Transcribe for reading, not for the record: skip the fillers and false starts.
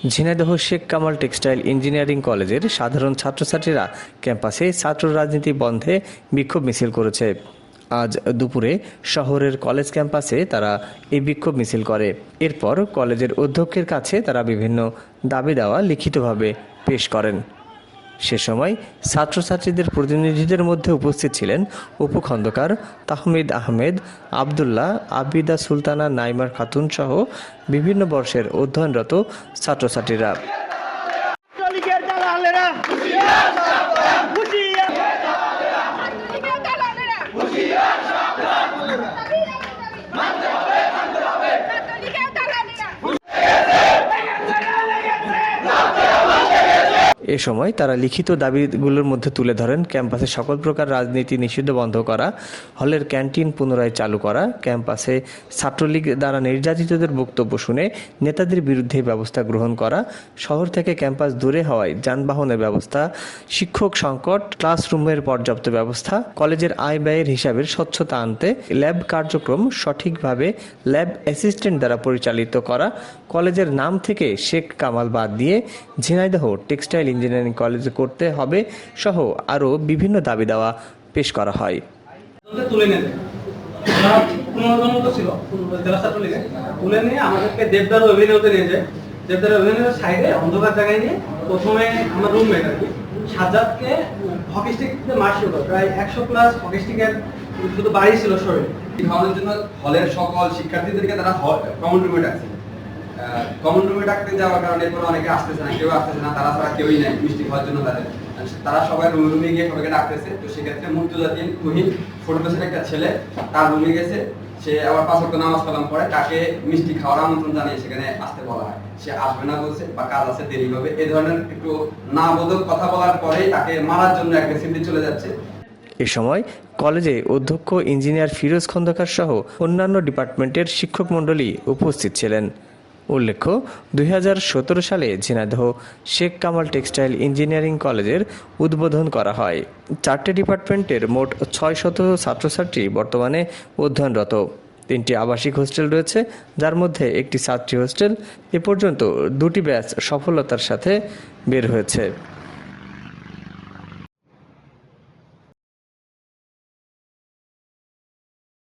Jhenaidah Sheikh Kamal textile engineering কলেজের সাধারণ ছাত্রছাত্রীরা ক্যাম্পাসে ছাত্র রাজনীতি বন্ধে বিক্ষোভ মিছিল করেছে। আজ দুপুরে শহরের কলেজ ক্যাম্পাসে তারা এই বিক্ষোভ মিছিল করে। এরপর কলেজের অধ্যক্ষের কাছে তারা বিভিন্ন দাবি দেওয়া লিখিতভাবে পেশ করেন। সে সময় ছাত্রছাত্রীদের প্রতিনিধিদের মধ্যে উপস্থিত ছিলেন অপু খন্দকার, তাহমিদ আহমেদ, আবদুল্লাহ, আবিদা সুলতানা, নাইমার খাতুন সহ বিভিন্ন বর্ষের অধ্যয়নরত ছাত্রছাত্রীরা। এ সময় তারা লিখিত দাবিগুলোর মধ্যে তুলে ধরেন ক্যাম্পাসে সকল প্রকার রাজনীতি নিষিদ্ধ বন্ধ করা, হলের ক্যান্টিন পুনরায় চালু করা, ক্যাম্পাসে ছাত্রলীগ দ্বারা নির্যাতিতদের বক্তব্য শুনে নেতাদের বিরুদ্ধে ব্যবস্থা গ্রহণ করা, শহর থেকে ক্যাম্পাস দূরে হওয়ায় যানবাহনের ব্যবস্থা, শিক্ষক সংকট, ক্লাসরুমের পর্যাপ্ত ব্যবস্থা, কলেজের আয় ব্যয়ের হিসাবের স্বচ্ছতা আনতে, ল্যাব কার্যক্রম সঠিকভাবে ল্যাব অ্যাসিস্ট্যান্ট দ্বারা পরিচালিত করা, কলেজের নাম থেকে শেখ কামাল বাদ দিয়ে ঝিনাইদহ টেক্সটাইল ইঞ্জিনিয়ারিং কলেজ করতে হবে সহ আরও বিভিন্ন দাবি দেওয়া পেশ করা হয়। তুলে নিয়ে তুলে নিয়ে আমাদেরকে দেবদার অভিনয়তে নিয়ে যায়। দেবদার অভিনয়ের সাইডে অন্ধকার জায়গায় নিয়ে প্রথমে আমার রুমমেট আর কি সাজ্জাদকে হকি স্টিক মার শুরু করে। প্রায় 100+ হকি স্টিকের শুধু বাড়ি ছিল শরীরে। খাওয়ানোর জন্য হলের সকল শিক্ষার্থীদেরকে তারা কমন রুমে ডাকছে। কমন রুমে ডাকতে যাওয়ার কারণে এরপর অনেকে আসতেছে না, কেউ আসতেছে না, তারা ছাড়া কেউই নেই মিষ্টি খাওয়ার জন্য। তারা সবাই রুমে গিয়ে সবাইকে ডাকতেছে। তো সেক্ষেত্রে মুর্তজাদিন তুহিন ফটোগ্রাফের একটা ছেলে তার রুমে গেছে। সে আবার 5 ওয়াক্ত নামাজ কালাম পড়ে, তাকে মিষ্টি খাওয়ার আমন্ত্রণ জানিয়ে সেখানে আসতে বলা হয়। সে আসবে না বলছে বা কাজ আছে, দেরি হবে, এই ধরনের একটু না বোধক কথা বলার পরেই তাকে মারার জন্য অ্যাগ্রেসিভলি চলে যাচ্ছে। এ সময় কলেজে অধ্যক্ষ ইঞ্জিনিয়ার ফিরোজ খন্দকার সহ অন্যান্য ডিপার্টমেন্টের শিক্ষক মণ্ডলী উপস্থিত ছিলেন। উল্লেখ্য, 2017 সালে ঝিনাইদহ শেখ কামাল টেক্সটাইল ইঞ্জিনিয়ারিং কলেজের উদ্বোধন করা হয়। 4টে ডিপার্টমেন্টের মোট 600 ছাত্রছাত্রী বর্তমানে অধ্যয়নরত। 3টি আবাসিক হোস্টেল রয়েছে, যার মধ্যে একটি ছাত্রী হোস্টেল। এ পর্যন্ত 2টি ব্যাচ সফলতার সাথে বের হয়েছে।